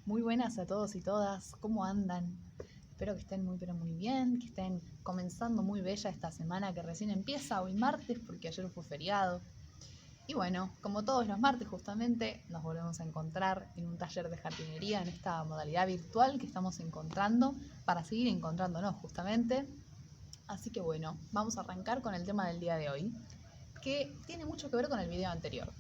Muy buenas a todos y todas, ¿cómo andan? Espero que estén muy pero muy bien, que estén comenzando muy bella esta semana que recién empieza, hoy martes, porque ayer fue feriado. Y bueno, como todos los martes justamente, nos volvemos a encontrar en un taller de jardinería en esta modalidad virtual que estamos encontrando para seguir encontrándonos justamente. Así que bueno, vamos a arrancar con el tema del día de hoy, que tiene mucho que ver con el video anterior.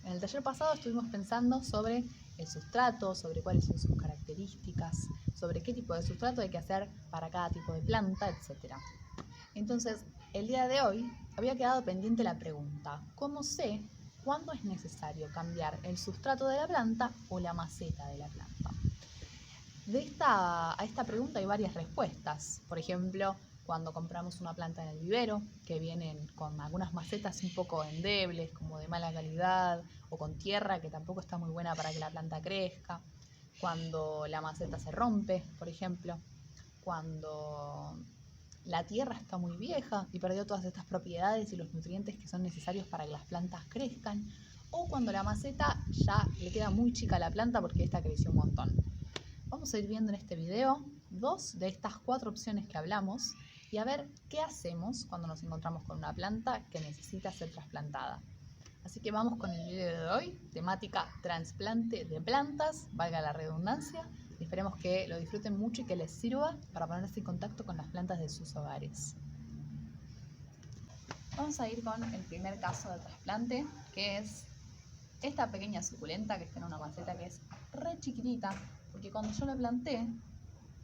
En el taller pasado estuvimos pensando sobre el sustrato, sobre cuáles son sus características, sobre qué tipo de sustrato hay que hacer para cada tipo de planta, etc. Entonces, el día de hoy había quedado pendiente la pregunta, ¿cómo sé cuándo es necesario cambiar el sustrato de la planta o la maceta de la planta? A esta pregunta hay varias respuestas. Por ejemplo, cuando compramos una planta en el vivero, que vienen con algunas macetas un poco endebles, como de mala calidad, o con tierra que tampoco está muy buena para que la planta crezca. Cuando la maceta se rompe, por ejemplo. Cuando la tierra está muy vieja y perdió todas estas propiedades y los nutrientes que son necesarios para que las plantas crezcan. O cuando la maceta ya le queda muy chica a la planta porque esta creció un montón. Vamos a ir viendo en este video dos de estas cuatro opciones que hablamos y a ver qué hacemos cuando nos encontramos con una planta que necesita ser trasplantada. Así que vamos con el video de hoy, temática trasplante de plantas, valga la redundancia, y esperemos que lo disfruten mucho y que les sirva para ponerse en contacto con las plantas de sus hogares. Vamos a ir con el primer caso de trasplante, que es esta pequeña suculenta que está en una maceta que es re chiquitita, porque cuando yo la planté,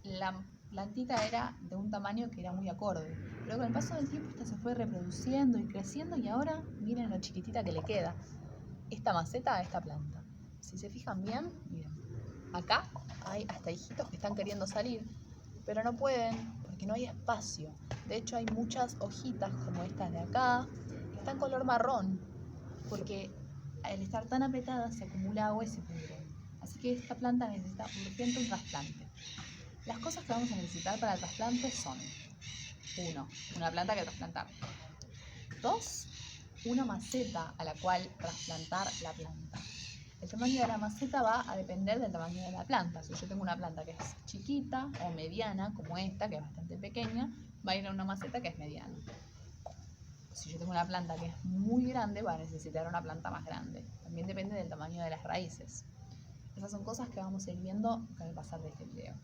la plantita era de un tamaño que era muy acorde, pero con el paso del tiempo esta se fue reproduciendo y creciendo y ahora miren lo chiquitita que le queda esta maceta a esta planta. Si se fijan bien, miren, acá hay hasta hijitos que están queriendo salir, pero no pueden porque no hay espacio. De hecho hay muchas hojitas como estas de acá que están color marrón porque al estar tan apretada se acumula agua y se pudre. Así que esta planta necesita urgente un trasplante. Las cosas que vamos a necesitar para el trasplante son: 1. Una planta que trasplantar. 2. Una maceta a la cual trasplantar la planta. El tamaño de la maceta va a depender del tamaño de la planta. Si yo tengo una planta que es chiquita o mediana, como esta, que es bastante pequeña, va a ir a una maceta que es mediana. Si yo tengo una planta que es muy grande, va a necesitar una planta más grande. También depende del tamaño de las raíces. Esas son cosas que vamos a ir viendo con el pasar de este video.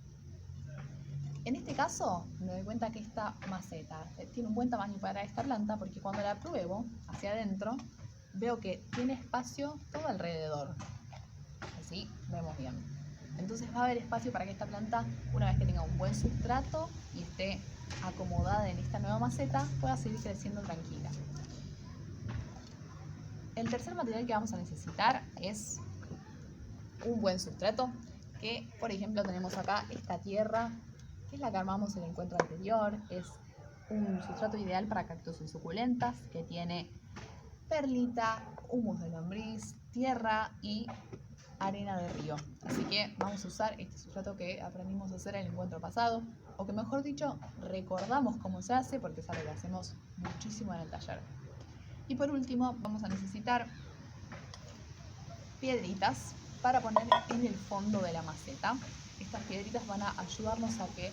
En este caso, me doy cuenta que esta maceta tiene un buen tamaño para esta planta porque cuando la pruebo hacia adentro, veo que tiene espacio todo alrededor. Así vemos bien. Entonces va a haber espacio para que esta planta, una vez que tenga un buen sustrato y esté acomodada en esta nueva maceta, pueda seguir creciendo tranquila. El tercer material que vamos a necesitar es un buen sustrato, que por ejemplo tenemos acá esta tierra, que es la que armamos en el encuentro anterior. Es un sustrato ideal para cactus y suculentas, que tiene perlita, humus de lombriz, tierra y arena de río. Así que vamos a usar este sustrato que aprendimos a hacer en el encuentro pasado, o que mejor dicho, recordamos cómo se hace porque es algo que hacemos muchísimo en el taller. Y por último, vamos a necesitar piedritas para poner en el fondo de la maceta. Estas piedritas van a ayudarnos a que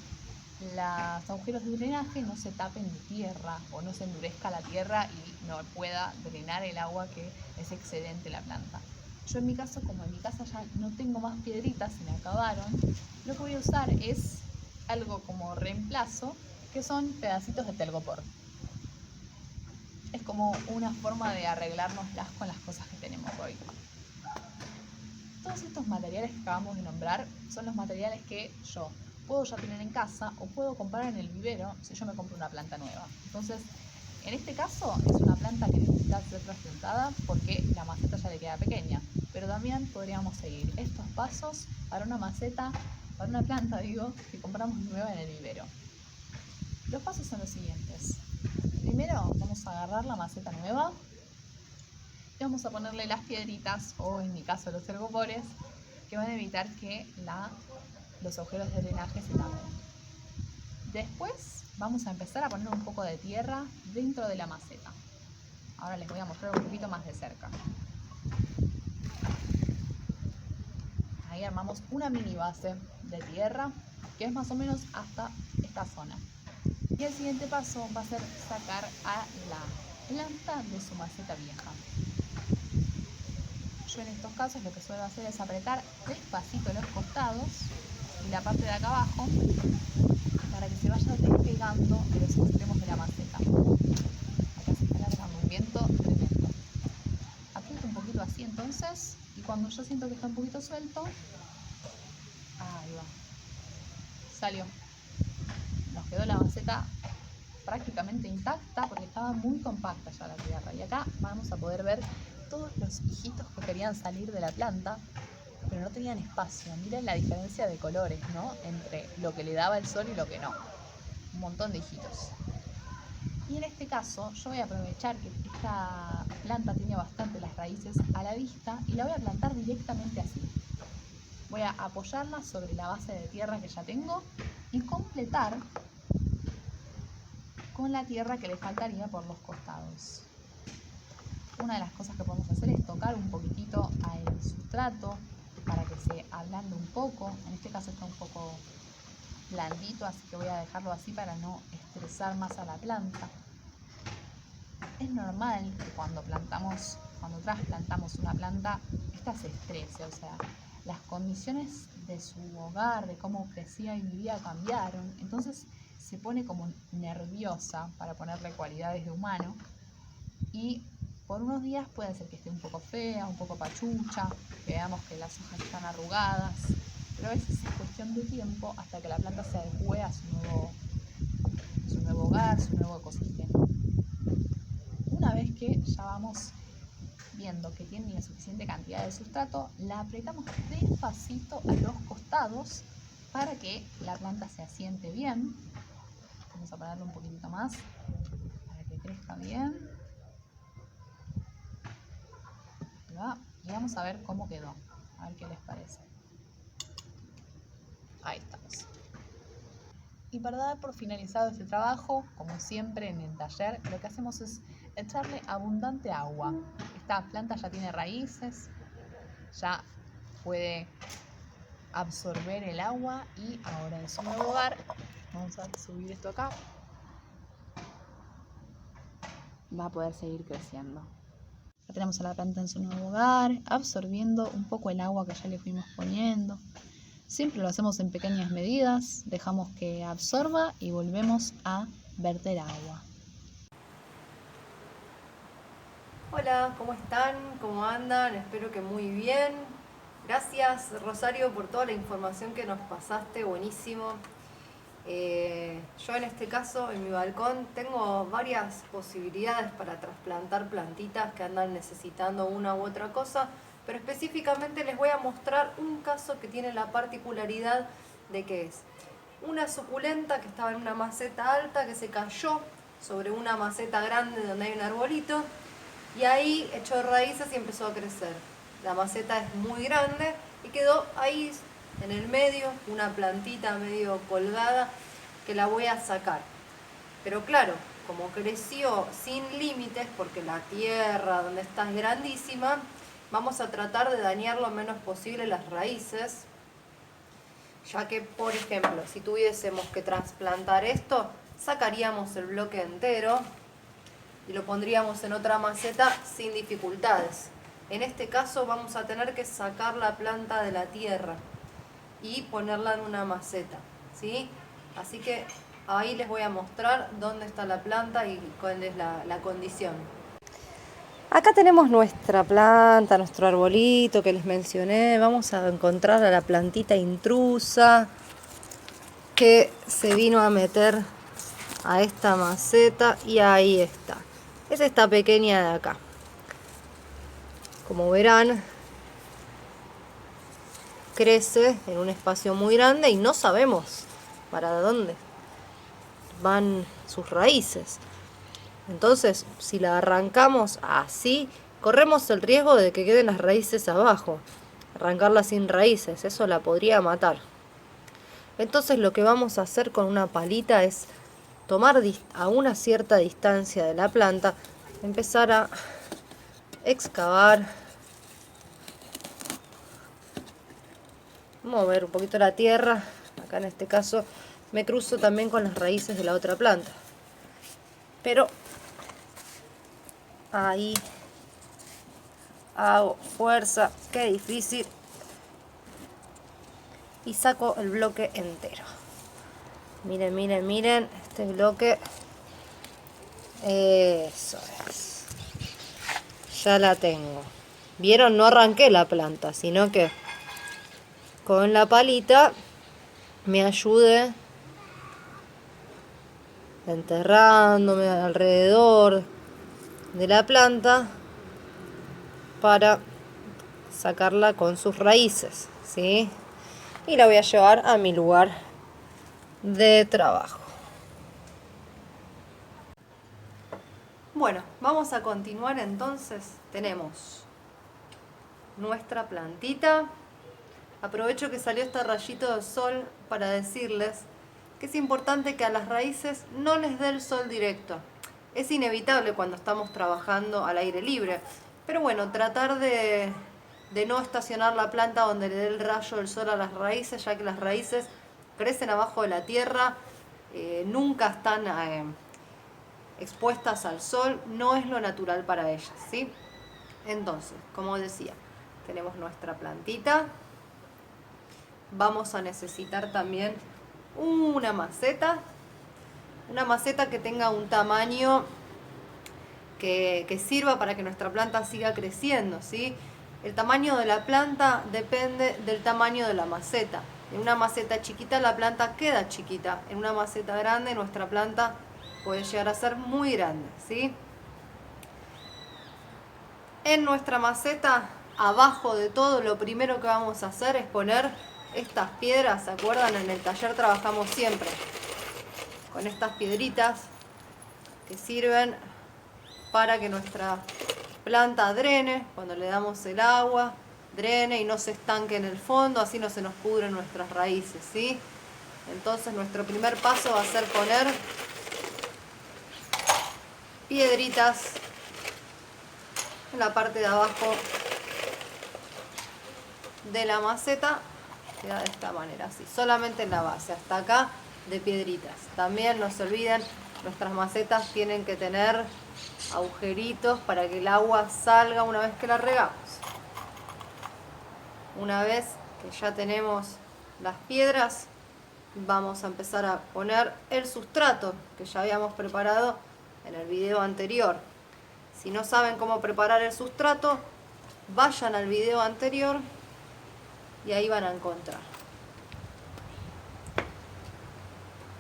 los agujeros de drenaje no se tapen de tierra o no se endurezca la tierra y no pueda drenar el agua que es excedente la planta. Yo en mi caso, como en mi casa ya no tengo más piedritas, se me acabaron, lo que voy a usar es algo como reemplazo, que son pedacitos de telgopor. Es como una forma de arreglárnoslas con las cosas que tenemos hoy. Todos estos materiales que acabamos de nombrar son los materiales que yo puedo ya tener en casa o puedo comprar en el vivero si yo me compro una planta nueva. Entonces, en este caso es una planta que necesita ser trasplantada porque la maceta ya le queda pequeña, pero también podríamos seguir estos pasos para una maceta, para una planta, que compramos nueva en el vivero. Los pasos son los siguientes. Primero vamos a agarrar la maceta nueva y vamos a ponerle las piedritas, o en mi caso los telgopores, que van a evitar que los agujeros de drenaje se tapen. Después vamos a empezar a poner un poco de tierra dentro de la maceta. Ahora les voy a mostrar un poquito más de cerca. Ahí armamos una mini base de tierra que es más o menos hasta esta zona. Y el siguiente paso va a ser sacar a la planta de su maceta vieja. Yo en estos casos lo que suelo hacer es apretar despacito los costados y la parte de acá abajo para que se vaya despegando de los extremos de la maceta. Acá se está largando un viento tremendo. Aprieto un poquito así entonces, y cuando yo siento que está un poquito suelto, ahí va, salió. Nos quedó la maceta prácticamente intacta porque estaba muy compacta ya la tierra. Y acá vamos a poder ver todos los hijitos que querían salir de la planta, pero no tenían espacio. Miren la diferencia de colores, ¿no? Entre lo que le daba el sol y lo que no. Un montón de hijitos. Y en este caso yo voy a aprovechar que esta planta tiene bastante las raíces a la vista y la voy a plantar directamente así. Voy a apoyarla sobre la base de tierra que ya tengo y completar con la tierra que le faltaría por los costados. Una de las cosas que podemos hacer es tocar un poquitito al sustrato para que se ablande un poco. En este caso está un poco blandito, así que voy a dejarlo así para no estresar más a la planta. Es normal que cuando trasplantamos una planta, esta se estrese, o sea, las condiciones de su hogar, de cómo crecía y vivía cambiaron, entonces se pone como nerviosa, para ponerle cualidades de humano, y por unos días puede ser que esté un poco fea, un poco pachucha, que veamos que las hojas están arrugadas, pero a veces es cuestión de tiempo hasta que la planta se adecue a su nuevo hogar, su nuevo ecosistema. Una vez que ya vamos viendo que tiene la suficiente cantidad de sustrato, la apretamos despacito a los costados para que la planta se asiente bien. Vamos a ponerle un poquitito más para que crezca bien. Ahí va. Y vamos a ver cómo quedó, a ver qué les parece. Ahí estamos. Y para dar por finalizado este trabajo, como siempre en el taller, lo que hacemos es echarle abundante agua. Esta planta ya tiene raíces, ya puede absorber el agua y ahora en su nuevo hogar, vamos a subir esto acá, va a poder seguir creciendo. Ya tenemos a la planta en su nuevo hogar, absorbiendo un poco el agua que ya le fuimos poniendo. Siempre lo hacemos en pequeñas medidas, dejamos que absorba y volvemos a verter agua. Hola, ¿cómo están? ¿Cómo andan? Espero que muy bien. Gracias, Rosario, por toda la información que nos pasaste, buenísimo. Yo en este caso, en mi balcón, tengo varias posibilidades para trasplantar plantitas que andan necesitando una u otra cosa, pero específicamente les voy a mostrar un caso que tiene la particularidad de que es una suculenta que estaba en una maceta alta que se cayó sobre una maceta grande donde hay un arbolito y ahí echó raíces y empezó a crecer. La maceta es muy grande y quedó ahí en el medio una plantita medio colgada que la voy a sacar. Pero claro, como creció sin límites, porque la tierra donde está es grandísima, vamos a tratar de dañar lo menos posible las raíces, ya que, por ejemplo, si tuviésemos que trasplantar esto, sacaríamos el bloque entero y lo pondríamos en otra maceta sin dificultades. En este caso vamos a tener que sacar la planta de la tierra y ponerla en una maceta, ¿sí? Así que ahí les voy a mostrar dónde está la planta y cuál es la condición. Acá tenemos nuestra planta, nuestro arbolito que les mencioné. Vamos a encontrar a la plantita intrusa que se vino a meter a esta maceta y ahí está. Es esta pequeña de acá. Como verán, crece en un espacio muy grande y no sabemos para dónde van sus raíces. Entonces, si la arrancamos así, corremos el riesgo de que queden las raíces abajo. Arrancarla sin raíces, eso la podría matar. Entonces lo que vamos a hacer con una palita es tomar a una cierta distancia de la planta, empezar a excavar mover un poquito la tierra. Acá en este caso me cruzo también con las raíces de la otra planta. Pero ahí hago fuerza, qué difícil. Y saco el bloque entero. Miren, miren, miren este bloque. Eso es. Ya la tengo. ¿Vieron? No arranqué la planta, sino que con la palita me ayudé enterrándome alrededor de la planta para sacarla con sus raíces, ¿sí? Y la voy a llevar a mi lugar de trabajo. Bueno, vamos a continuar entonces. Tenemos nuestra plantita. Aprovecho que salió este rayito de sol para decirles que es importante que a las raíces no les dé el sol directo. Es inevitable cuando estamos trabajando al aire libre, pero bueno, tratar de no estacionar la planta donde le dé el rayo del sol a las raíces, ya que las raíces crecen abajo de la tierra, nunca están expuestas al sol, no es lo natural para ellas, ¿sí? Entonces, como decía, tenemos nuestra plantita. Vamos a necesitar también una maceta que tenga un tamaño que sirva para que nuestra planta siga creciendo, ¿sí? El tamaño de la planta depende del tamaño de la maceta. En una maceta chiquita la planta queda chiquita, en una maceta grande nuestra planta puede llegar a ser muy grande, ¿sí? En nuestra maceta, abajo de todo, lo primero que vamos a hacer es poner estas piedras. ¿Se acuerdan? En el taller trabajamos siempre con estas piedritas que sirven para que nuestra planta drene, cuando le damos el agua, drene y no se estanque en el fondo, así no se nos pudren nuestras raíces, ¿sí? Entonces nuestro primer paso va a ser poner piedritas en la parte de abajo de la maceta. Queda de esta manera, así, solamente en la base, hasta acá de piedritas. También no se olviden, nuestras macetas tienen que tener agujeritos para que el agua salga una vez que la regamos. Una vez que ya tenemos las piedras, vamos a empezar a poner el sustrato que ya habíamos preparado en el video anterior. Si no saben cómo preparar el sustrato, vayan al video anterior y ahí van a encontrar.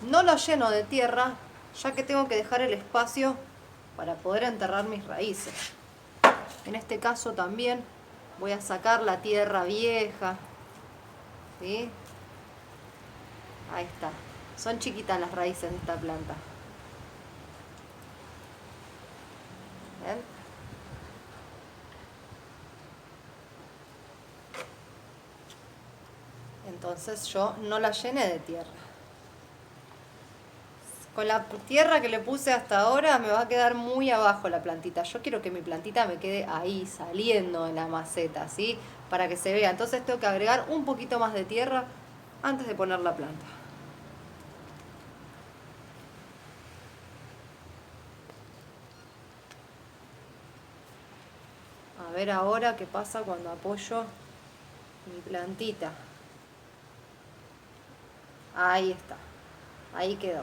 No lo lleno de tierra, ya que tengo que dejar el espacio para poder enterrar mis raíces. En este caso también voy a sacar la tierra vieja, ¿sí? Ahí está. Son chiquitas las raíces de esta planta. ¿Ven? Entonces yo no la llené de tierra. Con la tierra que le puse hasta ahora me va a quedar muy abajo la plantita. Yo quiero que mi plantita me quede ahí, saliendo en la maceta, ¿sí? Para que se vea. Entonces tengo que agregar un poquito más de tierra antes de poner la planta. A ver ahora qué pasa cuando apoyo mi plantita. Ahí está. Ahí quedó.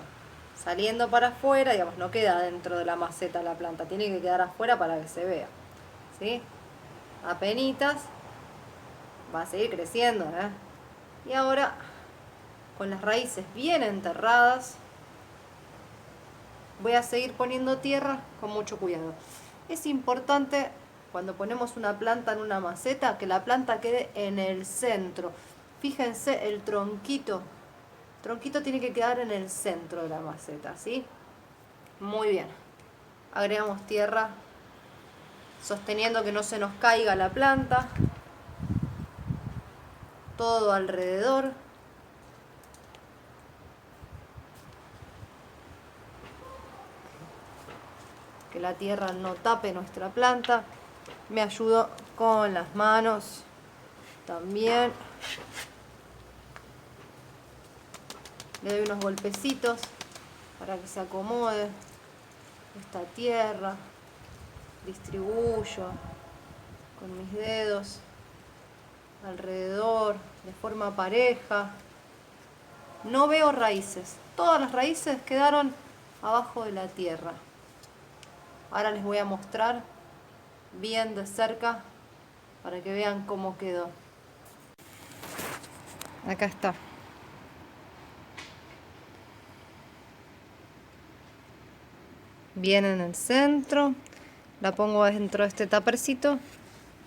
Saliendo para afuera, digamos, no queda dentro de la maceta la planta, tiene que quedar afuera para que se vea, ¿sí? Apenitas, va a seguir creciendo, ¿eh? Y ahora, con las raíces bien enterradas, voy a seguir poniendo tierra con mucho cuidado. Es importante, cuando ponemos una planta en una maceta, que la planta quede en el centro. Fíjense el tronquito. El tronquito tiene que quedar en el centro de la maceta, ¿sí? Muy bien. Agregamos tierra, sosteniendo que no se nos caiga la planta. Todo alrededor. Que la tierra no tape nuestra planta. Me ayudo con las manos también. Le doy unos golpecitos para que se acomode esta tierra. Distribuyo con mis dedos alrededor de forma pareja. No veo raíces. Todas las raíces quedaron abajo de la tierra. Ahora les voy a mostrar bien de cerca para que vean cómo quedó. Acá está. Bien en el centro. La pongo dentro de este tapercito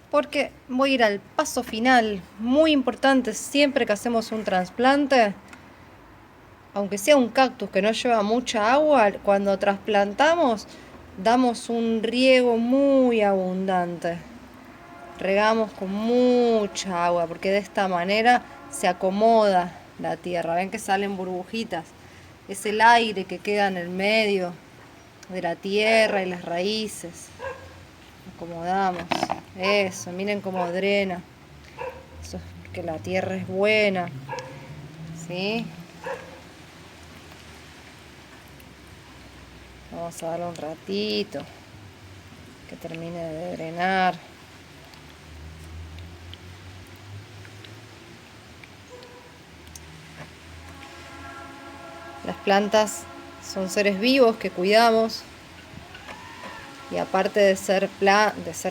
porque voy a ir al paso final, muy importante siempre que hacemos un trasplante. Aunque sea un cactus que no lleva mucha agua, cuando trasplantamos damos un riego muy abundante. Regamos con mucha agua porque de esta manera se acomoda la tierra. Ven que salen burbujitas. Es el aire que queda en el medio de la tierra y las raíces. Acomodamos. Eso, miren cómo drena. Eso es porque la tierra es buena. ¿Sí? Vamos a darle un ratito que termine de drenar. Las plantas son seres vivos que cuidamos y aparte de ser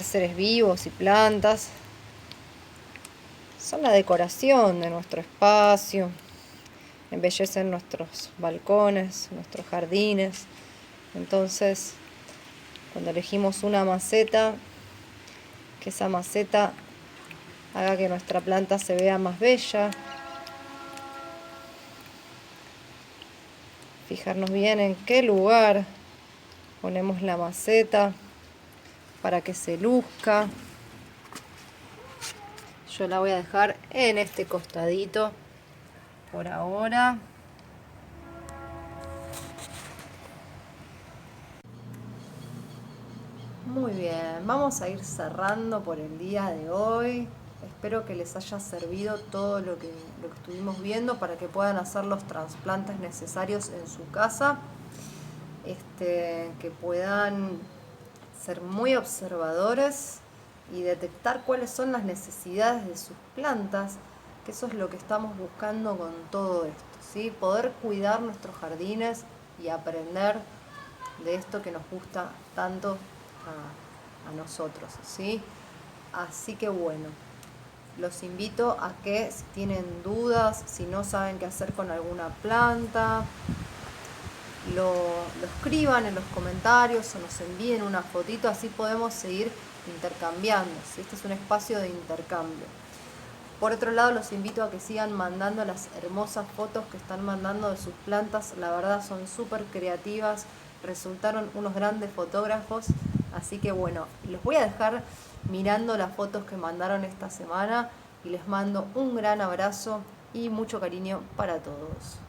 seres vivos y plantas, son la decoración de nuestro espacio, embellecen nuestros balcones, nuestros jardines. Entonces, cuando elegimos una maceta, que esa maceta haga que nuestra planta se vea más bella. Fijarnos bien en qué lugar ponemos la maceta para que se luzca. Yo la voy a dejar en este costadito por ahora. Muy bien, vamos a ir cerrando por el día de hoy. Espero que les haya servido todo lo que estuvimos viendo para que puedan hacer los trasplantes necesarios en su casa. Que puedan ser muy observadores y detectar cuáles son las necesidades de sus plantas, que eso es lo que estamos buscando con todo esto, ¿sí? Poder cuidar nuestros jardines y aprender de esto que nos gusta tanto a nosotros, ¿sí? Así que bueno, los invito a que si tienen dudas, si no saben qué hacer con alguna planta, lo escriban en los comentarios o nos envíen una fotito, así podemos seguir intercambiando, ¿sí? Este es un espacio de intercambio. Por otro lado, los invito a que sigan mandando las hermosas fotos que están mandando de sus plantas. La verdad son súper creativas, resultaron unos grandes fotógrafos. Así que bueno, los voy a dejar mirando las fotos que mandaron esta semana y les mando un gran abrazo y mucho cariño para todos.